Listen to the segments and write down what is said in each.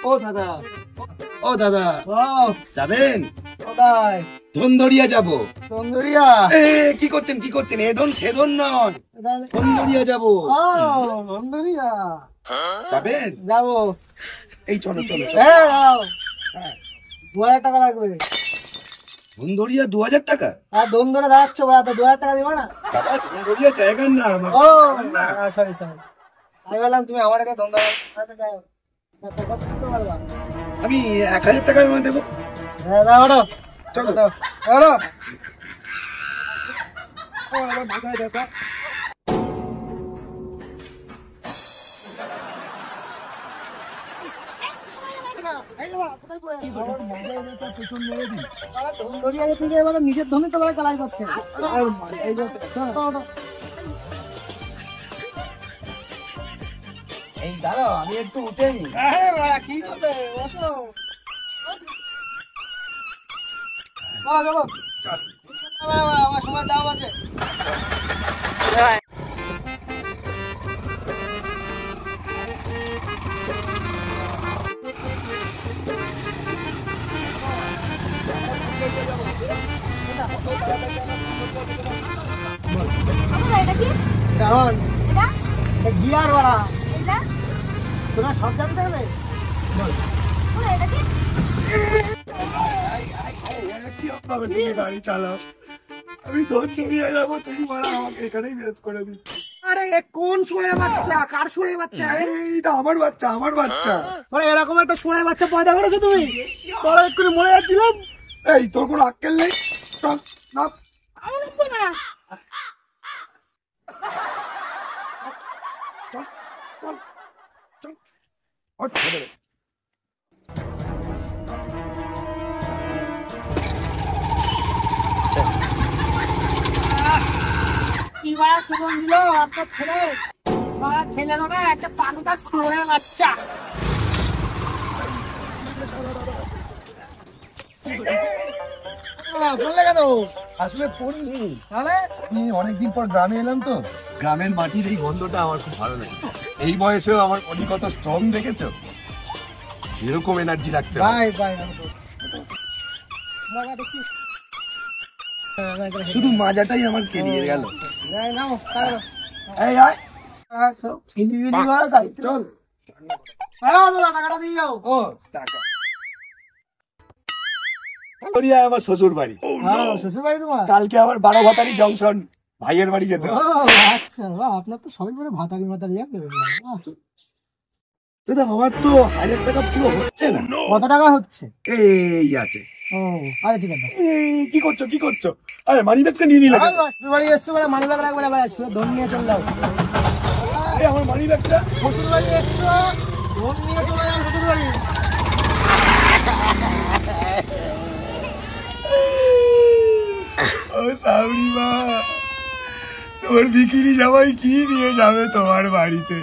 ও দাদা, ও দাদা, যাবেন? কোথায়? ধনদরিয়া যাব। ধনদরিয়া? কি করছেন কি করছেন? এধন সেধন নন, ধনদরিয়া যাব। ধনদরিয়া যাবেন? যাবো। এই চলো চলো। 2000 টাকা লাগবে। ধনদরিয়া 2000 টাকা? আর ধনদরিয়া দাঁড়াচ্ছ বড়া, তো 2000 টাকা দিবা না? দাদা ধনদরিয়া জায়গার না আমার। ও সরি সরি, আমি বললাম তুমি আমার কাছে ধনদরিয়া আমি 1000 টাকা দেবো। হ্যাঁ দাও, চলো দাও। আমার মাথায় ব্যথা। নিজের ধনে তো কালাই করছে। এই দাঁড়াও, আমি একটু উঠে নি। কি করবে? বসো। আমার সময় দাম আছে। গিয়ার ওরা তোরা সব জানতে হবে। গাড়ি চালাও, আমি ধনদরিয়া যাবো, তুমি মারা আমাকে এখানেই মেরেজ করে দিচ্ছি। আরে কোন শুনে বাচ্চা? কার শুনে বাচ্চা? এইটা আমার বাচ্চা, আমার বাচ্চা। মানে এরকম একটা শুনে বাচ্চা পয়দা করেছো তুমি? বড় এক্ষুনি মরে যাচ্ছিলাম। এই তোর কোনো আক্কেল নেই? চল না, ছেলে না একটা পাকুটা শুনে বাচ্চা। বললে কেন? আসলে পড়িনি। তাহলে আমি অনেকদিন পর গ্রামে এলাম তো, গ্রামের মাটির এই গন্ধটা আমার খুব ভালো লাগে। এই বয়সেও আমার বডি কত স্ট্রং দেখেছো? এরকম এনার্জি রাখতে হয়। শুধু মাজাটাই আমার কেরিয়ে গেল। এই আয়, চল। টাকাটা দিয়ে যাও। ও টাকা, আমার শ্বশুর বাড়ি। শ্বশুর বাড়ি তোমার? কালকে আবার 12 ভাতারি জংশন ভাইয়ের বাড়ি যেতে হবে। আচ্ছা, আপনার তো সবাই করে ভাতারি ভাতারি আছে। দাদা আমার তো 1000 টাকা পুরো হচ্ছে না। কত টাকা হচ্ছে? এই আছে। ও আচ্ছা ঠিক আছে। কি করছো কি করছো? আরে মানি ব্যাগটা নিয়ে নিলে। শ্বশুর বাড়ি এসছো বলে মানি ব্যাগ রাখবে না, ধন নিয়ে চলে যাও। আমার মানি ব্যাগটা। শ্বশুর বাড়ি এসছো, ধন নিয়ে চলে যাও শ্বশুর বাড়ি। ও সাউরি মা, তোমার বিকিনি জামাই কি নিয়ে যাবে তোমার বাড়িতে?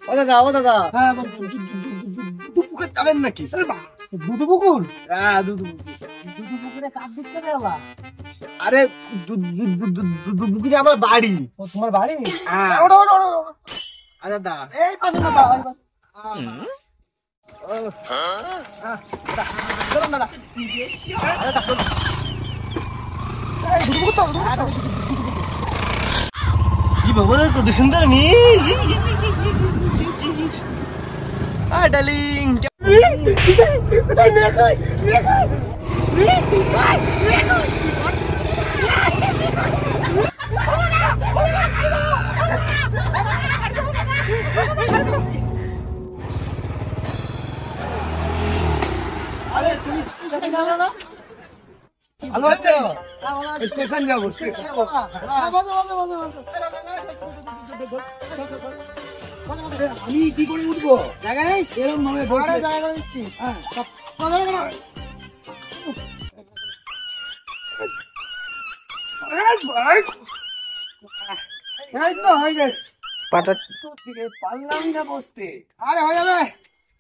ও দাদা, ও দাদা, হ্যাঁ পুকুর যাবেন নাকি? দুধু পুকুর? হ্যাঁ দুধু পুকুর। দুধু পুকুরে কাপ দিতে দেওয়া? আরে পুকুরে আমার বাড়ি। ও তোমার বাড়ি? হ্যাঁ। আরে দাদা এই পাশে না বাড়ি। চলুন দাদা। কি বাবা, কত সুন্দর মেয়ে। ডার্লিং, ভালো আছো? স্টেশন যাবো, স্টেশন যাবো। আমি কি করে উঠবো? জায়গায় এরকম ভাবে জায়গা দিচ্ছি। এই তো হয়ে গেছে। পারলাম না বসতে। আরে হয়ে যাবে।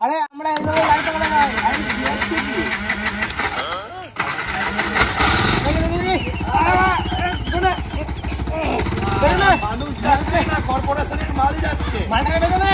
আরে আমরা এইভাবে লাইট করে যাই। মালটাকে বেঁধে দে।